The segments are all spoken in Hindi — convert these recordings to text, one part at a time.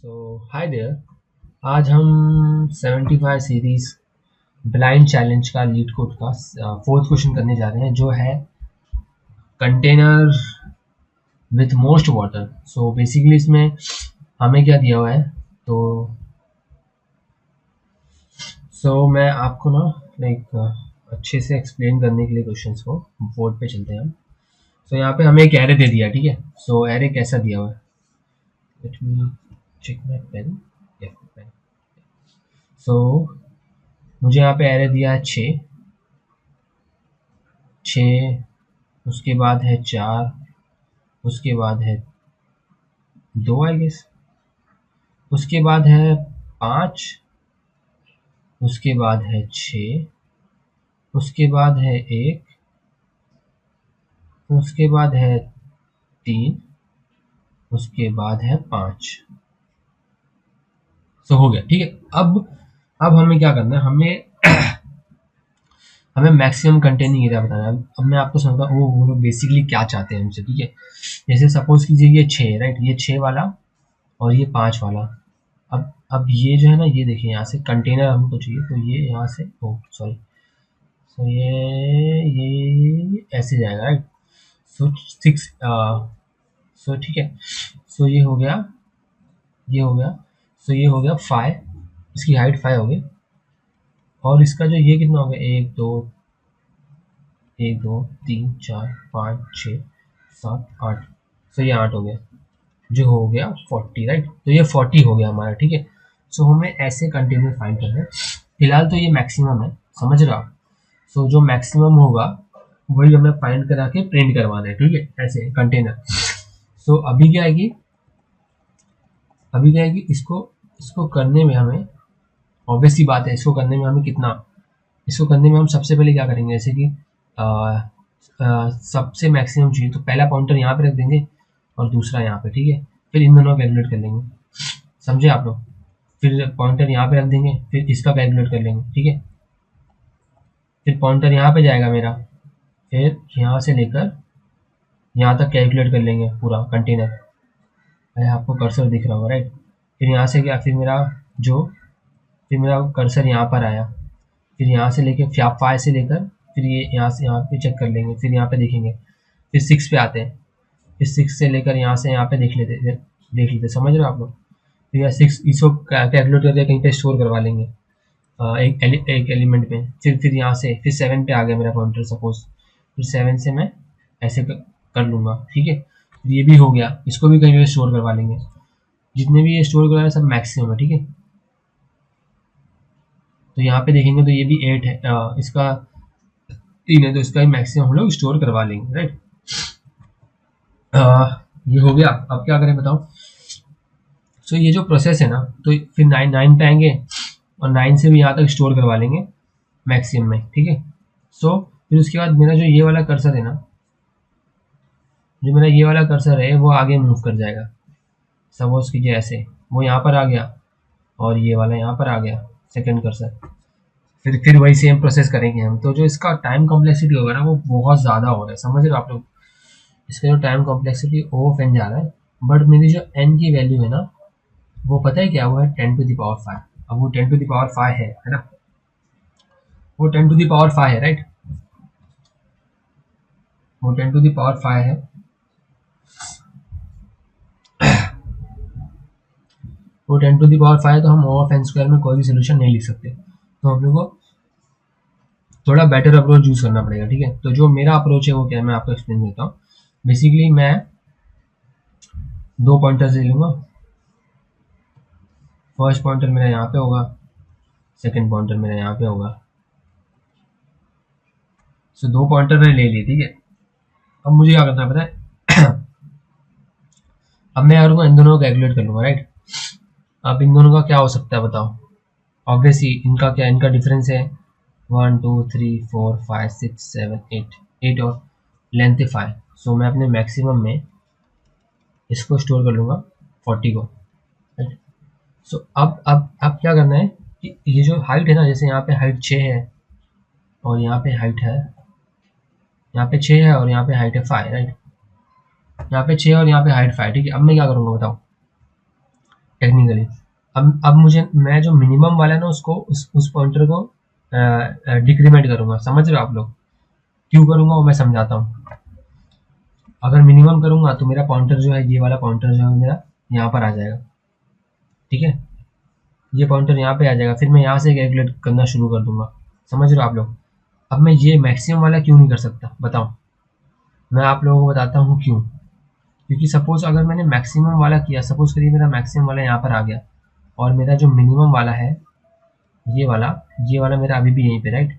So hi there. आज हम 75 सीरीज ब्लाइंड चैलेंज का लीड कोड का फोर्थ क्वेश्चन करने जा रहे हैं, जो है container with most water. So basically इसमें हमें क्या दिया हुआ है, तो मैं आपको ना अच्छे से एक्सप्लेन करने के लिए क्वेश्चंस को बोर्ड पे चलते हैं हम। यहाँ पे हमें एक एरे दे दिया, ठीक है। एरे कैसा दिया हुआ है, let me check my pen. So मुझे यहाँ पे एरे दिया है 6, उसके बाद है 4, उसके बाद है 2 आई गेस, उसके बाद है 5, उसके बाद है 6, उसके बाद है 1, उसके बाद है 3, उसके बाद है 5। हो गया, ठीक है। अब हमें क्या करना है, हमें मैक्सिमम कंटेनिंग एरिया बताना है। अब मैं आपको समझता हूँ वो लोग बेसिकली क्या चाहते हैं हमसे, ठीक है। जैसे सपोज कीजिए ये 6 राइट, ये 6 वाला और ये 5 वाला। अब ये जो है ना, ये देखिए यहाँ से कंटेनर हमको चाहिए, तो ये यहाँ से सॉरी, ये ऐसे जाएगा राइट। 6 ठीक है। ये हो गया, ये हो गया। ये हो गया 5, इसकी हाइट 5 हो गई। और इसका जो ये कितना हो गया, 1 2 3 4 5 6 7 8। ये 8 हो गया, जो हो गया 40 राइट। तो ये 40 हो गया हमारा, ठीक है। हमें ऐसे कंटेनर फाइंड करना है। फिलहाल तो ये मैक्सिमम है, समझ रहे हो आप। जो मैक्सिमम होगा वही हमें फाइंड करा के प्रिंट करवाना है, ठीक है, ऐसे कंटेनर। अभी क्या है कि इसको करने में हमें, ऑब्वियस सी बात है, इसको करने में हम सबसे पहले क्या करेंगे, जैसे कि सबसे मैक्सिमम चाहिए तो पहला पॉइंटर यहाँ पे रख देंगे और दूसरा यहाँ पे, ठीक है। फिर इन दोनों कैलकुलेट कर लेंगे, समझे आप लोग। फिर पॉइंटर यहाँ पे रख देंगे, फिर इसका कैलकुलेट कर लेंगे, ठीक है। फिर पॉइंटर यहाँ पे जाएगा मेरा, फिर यहाँ से लेकर यहाँ तक कैलकुलेट कर लेंगे पूरा कंटेनर। आपको कर्सर दिख रहा होगा राइट। फिर यहाँ से क्या, फिर मेरा कर्सर यहाँ पर आया। फिर यहाँ से लेके 5 से लेकर फिर ये यहाँ से यहाँ पे चेक कर लेंगे, फिर यहाँ पे देखेंगे, फिर 6 पे आते हैं। फिर 6 से लेकर यहाँ से यहाँ पे देख लेते, समझ रहे हो आप लोग। फिर यहाँ 6 इसको कैलकुलेट करके कहीं पे स्टोर करवा लेंगे, एक एलिमेंट पे। फिर यहाँ से फिर 7 पे आ गया मेरा पॉइंटर सपोज। फिर 7 से मैं ऐसे कर लूँगा, ठीक है। ये भी हो गया, इसको भी कहीं पे स्टोर करवा लेंगे। जितने भी ये स्टोर करवा सब मैक्सिमम है, ठीक है। तो यहाँ पे देखेंगे तो ये भी 8 है, इसका 3 है, तो इसका मैक्सिमम हम लोग स्टोर करवा लेंगे राइट। ये हो गया। अब क्या करें बताओ। ये जो प्रोसेस है ना, तो फिर 9 पे आएंगे और 9 से भी यहाँ तक स्टोर करवा लेंगे मैक्सिमम में, ठीक है। फिर उसके बाद मेरा जो ये वाला कर्सर है ना, जो मेरा ये वाला कर्सर है वो आगे मूव कर जाएगा। सपोज कीजिए ऐसे, वो यहाँ पर आ गया और ये वाला यहाँ पर आ गया सेकंड कर्सर। फिर वही सेम प्रोसेस करेंगे हम। तो जो इसका टाइम कॉम्प्लेक्सिटी होगा ना, वो बहुत ज़्यादा हो रहा है, समझ रहे हो आप लोग। इसका जो टाइम कॉम्प्लेक्सिटी ऑफ एन जा रहा है, बट मेरी जो एन की वैल्यू है ना, वो पता है क्या, वो है 10⁵। अब वो 10⁵ है ना, वो 10⁵ है राइट। वो 10⁵ है। वो 10⁵ है, तो हम O ऑफ n स्क्वायर में कोई भी सोल्यूशन नहीं लिख सकते। तो हम लोग को थोड़ा बेटर अप्रोच यूज करना पड़ेगा, ठीक है। तो जो मेरा अप्रोच है वो क्या है, मैं आपको एक्सप्लेन देता हूँ। बेसिकली मैं 2 पॉइंटर्स ले लूँगा। फर्स्ट पॉइंटर मेरा यहाँ पे होगा, सेकंड पॉइंटर मेरा यहाँ पे होगा। 2 पॉइंटर मैंने ले लिए, ठीक है। अब मुझे क्या करना है पता है। अब मैं करूँगा, इन दोनों को कैलकुलेट कर लूँगा राइट। अब इन दोनों का क्या हो सकता है बताओ। ऑब्वियसली इनका डिफरेंस है 1 2 3 4 5 6 7 8 और लेंथ है 5। मैं अपने मैक्सिमम में इसको स्टोर कर लूँगा 40 को राइट। अब क्या करना है कि ये जो हाइट है ना, जैसे यहाँ पे हाइट 6 है और यहाँ पे हाइट है, यहाँ पे 6 है और यहाँ पे हाइट है 5 राइट। यहाँ पे 6 और यहाँ पे हाइट 5, ठीक है। अब मैं क्या करूँगा बताओ टेक्निकली। अब मुझे, मैं जो मिनिमम वाला है ना उसको उस पॉइंटर को डिक्रीमेंट करूंगा। समझ रहे हो आप लोग? क्यों करूंगा वो मैं समझाता हूँ। अगर मिनिमम करूंगा तो मेरा पॉइंटर जो है, ये वाला पॉइंटर जो है मेरा यहाँ पर आ जाएगा, ठीक है। ये पॉइंटर यहाँ पे आ जाएगा, फिर मैं यहाँ से कैलकुलेट करना शुरू कर दूंगा। समझ रहे हो आप लोग? अब मैं ये मैक्सिमम वाला क्यों नहीं कर सकता बताओ? मैं आप लोगों को बताता हूँ क्यों। क्योंकि सपोज अगर मैंने मैक्सिमम वाला किया, सपोज करिए मेरा मैक्सिमम वाला यहाँ पर आ गया, और मेरा जो मिनिमम वाला है ये वाला, ये वाला मेरा अभी भी यहीं पे, राइट।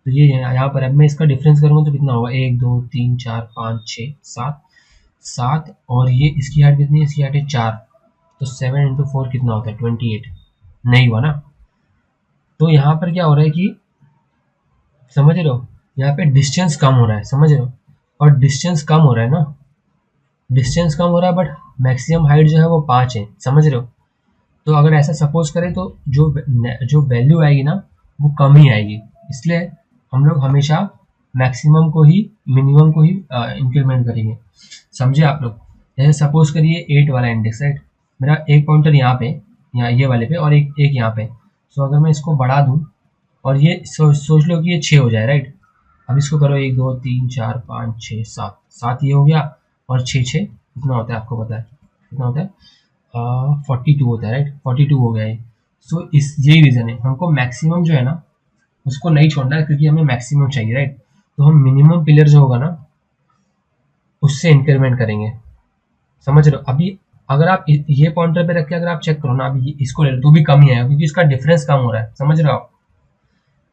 तो ये यहाँ पर, अब मैं इसका डिफरेंस करूँगा तो कितना होगा, 1 2 3 4 5 6 7, 7, और ये इसकी हाइट कितनी है, इसकी हाइट है 4, तो 7 × 4 कितना होता है, 28। नहीं हुआ ना? तो यहाँ पर क्या हो रहा है कि, समझ रहे हो, यहाँ पे डिस्टेंस कम हो रहा है, समझ रहे हो, और डिस्टेंस कम हो रहा है ना, डिस्टेंस कम हो रहा है, बट मैक्सिमम हाइट जो है वो 5 है। समझ रहे हो? तो अगर ऐसा सपोज करें तो जो जो वैल्यू आएगी ना वो कम ही आएगी। इसलिए हम लोग हमेशा मैक्सिमम को ही, मिनिमम को ही इंक्रीमेंट करेंगे। समझे आप लोग? जैसे सपोज करिए 8 वाला इंडेक्स, राइट। मेरा एक पॉइंटर यहाँ पे, यहाँ ये वाले पे, और एक एक यहाँ पे। सो अगर मैं इसको बढ़ा दूँ और ये सोच लो कि ये 6 हो जाए, राइट। अब इसको करो 1 2 3 4 5 6 7, 7 ये हो गया, और 6 6 कितना होता है आपको पता है? कितना होता है? 42 होता है, राइट। 42 हो गया है। सो इस यही रीज़न है, हमको मैक्सिमम जो है ना उसको नहीं छोड़ना है, क्योंकि हमें मैक्सिमम चाहिए, राइट। तो हम मिनिमम पिलर जो होगा ना उससे इंक्रीमेंट करेंगे। समझ रहे हो? अभी अगर आप ये पॉइंटर पे रख के अगर आप चेक करो ना, अभी इसको ले लो तो भी कम ही आएगा, क्योंकि इसका डिफरेंस कम हो रहा है। समझ रहे हो आप?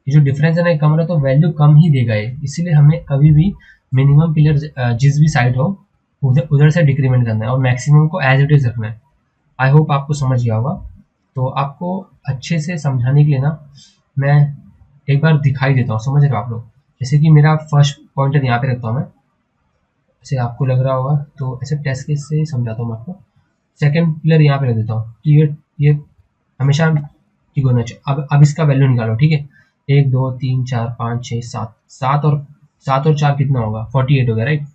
ये जो डिफरेंस है ना कम हो रहा है, तो वैल्यू कम ही देगा ये। इसीलिए हमें कभी भी मिनिमम पिलर जिस भी साइड हो उधर उधर से डिक्रीमेंट करना है, और मैक्सिमम को एज इट इज रखना है। आई होप आपको समझ गया होगा। तो आपको अच्छे से समझाने के लिए ना मैं एक बार दिखाई देता हूँ, समझ रहे हो आप लोग? जैसे कि मेरा फर्स्ट पॉइंटर यहाँ पे रखता हूँ मैं, जैसे आपको लग रहा होगा, तो ऐसे टेस्ट केस से ही समझाता हूँ मैं आपको। सेकंड पिलर यहाँ पे रख देता हूँ कि ये हमेशा ठीक होना चाहिए। अब इसका वैल्यू निकालो, ठीक है। 1 2 3 4 5 6 7, 7 और 4 कितना होगा, 48 हो गया, राइट।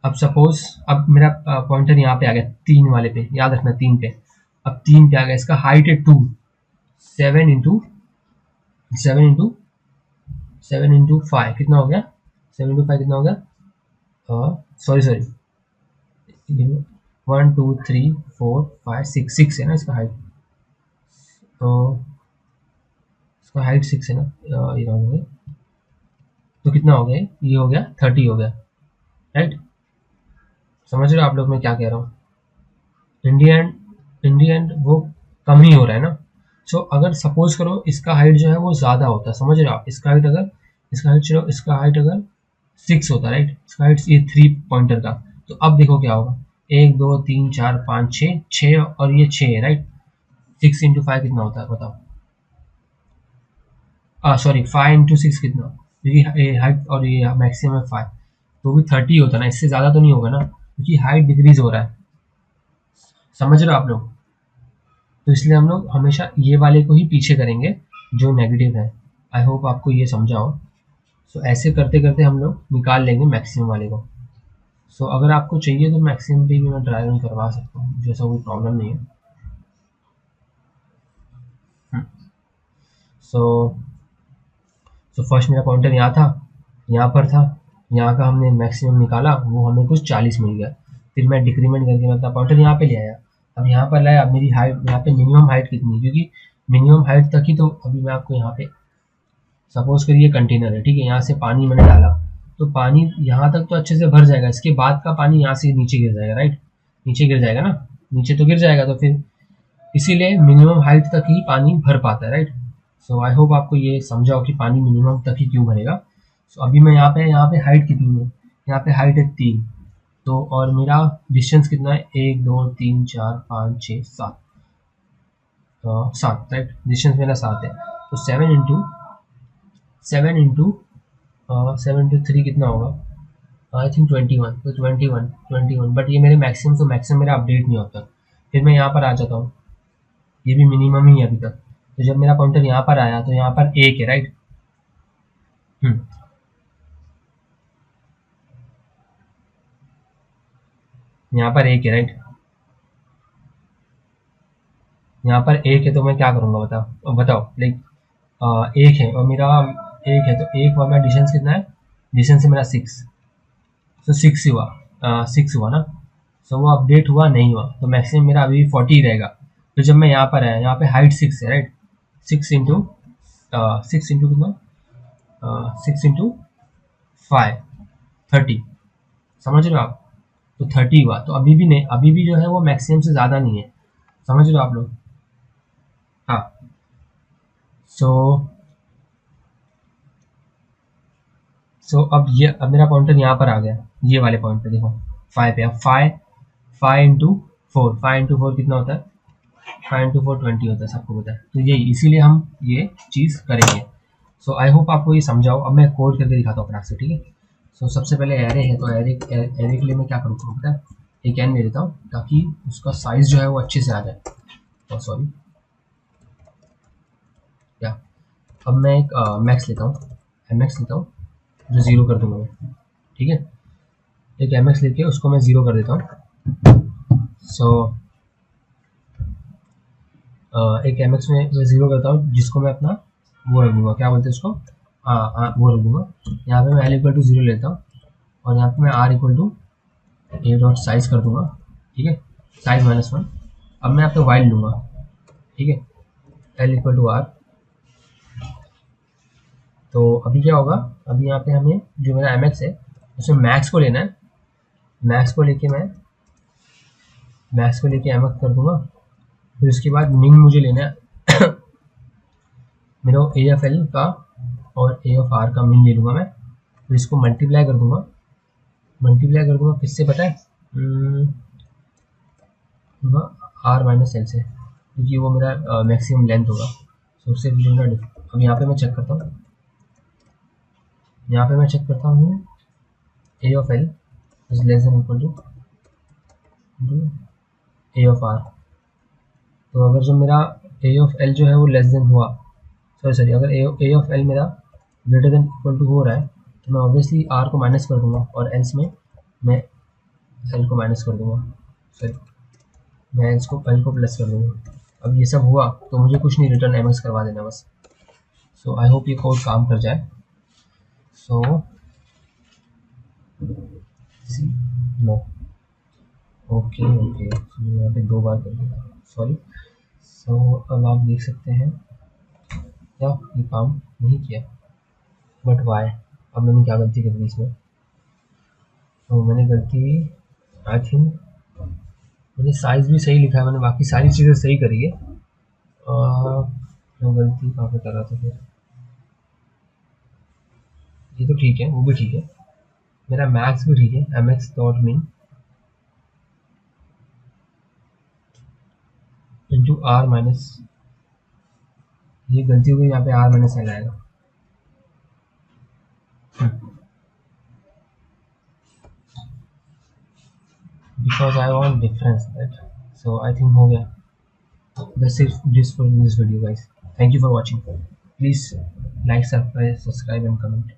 अब सपोज, अब मेरा पॉइंटर यहाँ पे आ गया 3 वाले पे, याद रखना 3 पे। अब 3 पे आ गया, इसका हाइट है 2, 7 इंटू कितना हो गया, 7 इंटू 5 कितना हो गया, सॉरी सॉरी, 1 2 3 4 5 6, 6 है ना इसका हाइट। तो इसका हाइट 6 है ना, ये रहा हो गया। तो कितना हो गया, ये हो गया 30 हो गया, राइट। समझ रहे हो आप लोग मैं क्या कह रहा हूँ? इंडियन वो कम ही हो रहा है ना। सो अगर सपोज करो इसका हाइट जो है वो ज़्यादा होता है, समझ रहे हो आप? इसका हाइट अगर, इसका हाइट चलो, इसका हाइट अगर 6 होता है, राइट। इसका हाइट ये 3 पॉइंटर का, तो अब देखो क्या होगा, 1 2 3 4 5 6, 6 और ये 6 है, राइट। 6 × 5 कितना होता है बताओ? सॉरी, 5 × 6 कितना, क्योंकि ये हाइट और ये मैक्सिमम है 5, तो भी 30 होता है ना, इससे ज़्यादा तो नहीं होगा ना, क्योंकि हाइट डिक्रीज हो रहा है। समझ रहे हो आप लोग? तो इसलिए हम लोग हमेशा ये वाले को ही पीछे करेंगे जो नेगेटिव है। आई होप आपको ये समझा हो। सो ऐसे करते करते हम लोग निकाल लेंगे मैक्सिमम वाले को। सो अगर आपको चाहिए तो मैक्सिमम पे भी मैं ट्राई रन करवा सकता हूँ, जैसा कोई प्रॉब्लम नहीं है। सो सो फर्स्ट मेरा पॉइंटर यहाँ था, यहाँ पर था, यहाँ का हमने मैक्सिमम निकाला, वो हमें कुछ 40 मिल गया। फिर मैं डिक्रीमेंट करके मैं अपना पॉइंटर यहाँ पे ले आया। अब यहाँ पर लाया, अब मेरी हाइट यहाँ पे मिनिमम हाइट कितनी है, क्योंकि मिनिमम हाइट तक ही तो अभी मैं आपको यहाँ पे, सपोज करिए कंटेनर है, ठीक है। यहाँ से पानी मैंने डाला, तो पानी यहाँ तक तो अच्छे से भर जाएगा, इसके बाद का पानी यहाँ से नीचे गिर जाएगा, राइट। नीचे गिर जाएगा ना, नीचे तो गिर जाएगा, तो फिर इसीलिए मिनिमम हाइट तक ही पानी भर पाता है, राइट। सो आई होप आपको ये समझा हो कि पानी मिनिमम तक ही क्यों भरेगा। सो अभी मैं यहाँ पे हाइट कितनी है, यहाँ पे हाइट है 3, तो और मेरा डिस्टेंस कितना है, 1 2 3 4 5 6 7, 7, राइट। डिस्टेंस मेरा 7 है, तो 7 इंटू 3 कितना होगा, आई थिंक 21, तो 21, बट ये मेरे मैक्सिमम, तो मैक्सिमम मेरा अपडेट नहीं होता। फिर मैं यहाँ पर आ जाता हूँ, ये भी मिनिमम ही है अभी तक। तो जब मेरा पॉइंटर यहाँ पर आया तो यहाँ पर 1 है, राइट। हम्म, यहाँ पर 1 है, राइट। यहाँ पर एक है तो मैं क्या करूँगा बताओ बताओ, लाइक एक है और मेरा एक है, तो एक और मेरा डिस्टेंस कितना है, डिस्टेंस है मेरा 6, तो 6 हुआ, 6 हुआ ना। सो वो अपडेट हुआ नहीं हुआ, तो मैक्सिमम मेरा अभी 40 रहेगा। तो जब मैं यहाँ पर आया, यहाँ पे हाइट 6 है राइट, 6 इंटू कितना, 6 इंटू 5, 30, समझ रहे हो आप। तो 30 हुआ, तो अभी भी नहीं, अभी भी जो है वो मैक्सिमम से ज़्यादा नहीं है, समझ रहे हो आप लोग। हाँ, सो अब ये, अब मेरा पॉइंटर यहाँ पर आ गया, ये वाले पॉइंट पे देखो, 5 पे। अब 5 इंटू 4 कितना होता है, 5 इंटू 4 20 होता है, सबको पता है। तो यही, इसीलिए हम ये चीज़ करेंगे। सो आई होप आपको ये समझाओ। अब मैं कोड करके दिखाता हूँ अपना से, ठीक है। सो सबसे पहले एरे है, तो एरे के लिए मैं क्या करूँगा पता है, एक एन ले लेता हूँ ताकि उसका साइज जो है वो अच्छे से आ जाए। सॉरी, क्या, अब मैं एक मैक्स लेता हूँ, एम एक्स लेता हूँ, जो ज़ीरो कर दूंगा मैं, ठीक है। एक एम एक्स लेके उसको मैं ज़ीरो कर देता हूँ। सो एक एम एक्स में मैं ज़ीरो करता हूँ, जिसको मैं अपना वो रख दूँगा, क्या बोलते हैं उसको, हाँ वो रख दूँगा। यहाँ पे मैं एल इक्वल टू ज़ीरो लेता हूँ, और यहाँ पे मैं R equal to A dot size कर दूँगा, ठीक है, साइज -1। अब मैं यहाँ पे वाइल लूँगा, ठीक है, एल इक्वल टू आर। तो अभी क्या होगा, अभी यहाँ पे हमें जो मेरा एम एक्स है उसमें मैक्स को लेना है, मैक्स को लेके मैं मैक्स को लेके एम एक्स कर दूँगा। फिर उसके बाद मिन मुझे लेना है मेरा ए एफ एल का और ए ऑफ आर का मिन ले लूँगा मैं। फिर इसको मल्टीप्लाई कर दूँगा, किससे पता है, आर माइनस एल से, क्योंकि वो मेरा मैक्सिमम लेंथ होगा। तो उससे मिलेगा। अब यहाँ पे मैं चेक करता हूँ, A of L is less than equal to A of R. तो अगर जो मेरा ए ऑफ एल जो है वो लेस देन हुआ, सॉरी अगर ए ऑफ एल मेरा ग्रेटर देन इक्वल टू हो रहा है, तो मैं ऑब्वियसली आर को माइनस कर दूंगा, और एल्स में मैं एल को माइनस कर दूंगा, सॉरी मैं एल को प्लस कर दूंगा। अब ये सब हुआ तो मुझे कुछ नहीं, रिटर्न एम एक्स करवा देना बस। सो आई होप ये कोड काम कर जाए। सो नो, ओके यहाँ पे 2 बार कर दिया, सॉरी। सो अब आप देख सकते हैं क्या ये काम नहीं किया, बट वाई। अब मैंने क्या गलती कर दी इसमें, तो मैंने गलती, आई थिंक मैंने साइज भी सही लिखा है, मैंने बाकी सारी चीज़ें सही करी है। मैं गलती कहाँ पे कर रहा था फिर, ये तो ठीक है, वो भी ठीक है, मेरा मैक्स भी ठीक है, M X dot mean into R minus, ये गलती हो गई, यहाँ पे आर माइनस एल आएगा। Because I want difference that. So I think हो गया। That's it just for this video guys. Thank you for watching. Please like, subscribe and comment.